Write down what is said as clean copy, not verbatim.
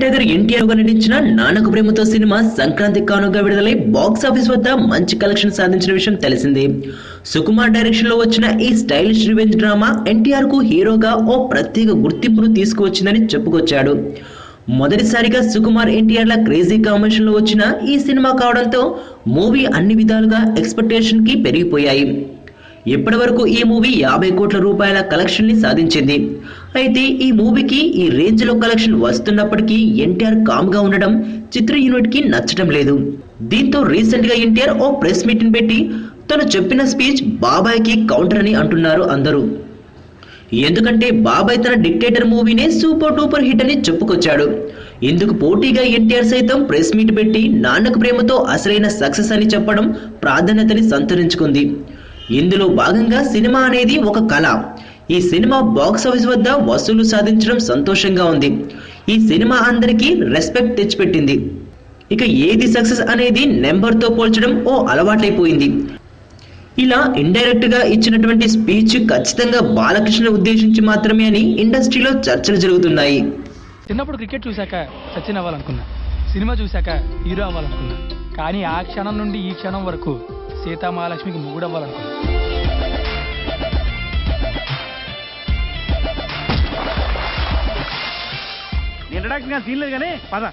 Tiger NTR గా నటించిన Nannaku Prematho cinema Sankranti కానుక విడుదలై బాక్స్ ఆఫీస్ వద్ద మంచి కలెక్షన్ సాధించిన విషయం తెలిసిందే. సుకుమార్ డైరెక్షన్ లో వచ్చిన ఈ స్టైలిష్ రివెంజ్ డ్రామా ఎన్టీఆర్ కు హీరోగా ఓ ప్రత్యేక గుర్తింపును తీసుకువచ్చిందని చెప్పుకొచ్చాడు. మొదటిసారిగా సుకుమార్ ఎన్టీఆర్ ల క్రేజీ కాంబినేషన్ లో వచ్చిన ఈ సినిమా కావడంతో మూవీ అన్ని విధాలుగా ఎక్స్పెక్టేషన్ కి పెరిగిపోయాయి. ఇప్పటి వరకు ఈ మూవీ 50 కోట్ల రూపాయల కలెక్షన్ ని సాధించింది. అయితే ఈ మూవీకి ఈ రేంజ్ లో కలెక్షన్ వస్తున్నప్పటికీ ఎన్టీఆర్ కామ్ గా ఉండడం చిత్ర యూనిట్ కి నచ్చడం లేదు. దీంతో రీసెంట్ గా ఎన్టీఆర్ ఓ ప్రెస్ మీటింగ్ పెట్టి తను చెప్పిన స్పీచ్ బాబాయ్ కి కౌంటర్ అని అంటున్నారు అందరూ. ఎందుకంటే బాబాయ్ తన డిక్టేటర్ మూవీనే సూపర్ డూపర్ హిట్ అని చెప్పుకొచ్చాడు. ఇందుకు పోటీగా ఎన్టీఆర్ సైతం ప్రెస్ మీట్ పెట్టి నాన్నకు ప్రేమతో అసలైన సక్సెస్ అని చెప్పడం ప్రాధాన్యతని సంతరించుకుంది. ఇందులో భాగంగా సినిమా అనేది ఒక కళ. ఈ సినిమా బాక్స్ ఆఫీస్ వద్ద వసూలు సాధించడం సంతోషంగా ఉంది. ఈ సినిమా అందరికీ రెస్పెక్ట్ తెచ్చిపెట్టింది. ఇక ఏది సక్సెస్ అనేది నెంబర్ తో పోల్చడం ఓ అలవాటైపోయింది. ఇలా ఇండైరెక్ట్ గా ఇచ్చినటువంటి స్పీచ్ ఖచ్చితంగా బాలకృష్ణ ఉద్దేశించి మాత్రమే అని ఇండస్ట్రీలో చర్చలు జరుగుతున్నాయి. చిన్నప్పుడు క్రికెట్ చూశాక సచిన్ అవ్వాలనుకున్నా, సినిమా చూశాక హీరో అవ్వాలనుకున్నా, కానీ ఆ క్షణం నుండి ఈ క్షణం వరకు సీతామహాలక్ష్మికి మొగుడు అవ్వాలనుకున్నా. ఇంట్రడక్షన్ సీన్ లేదు కానీ పద.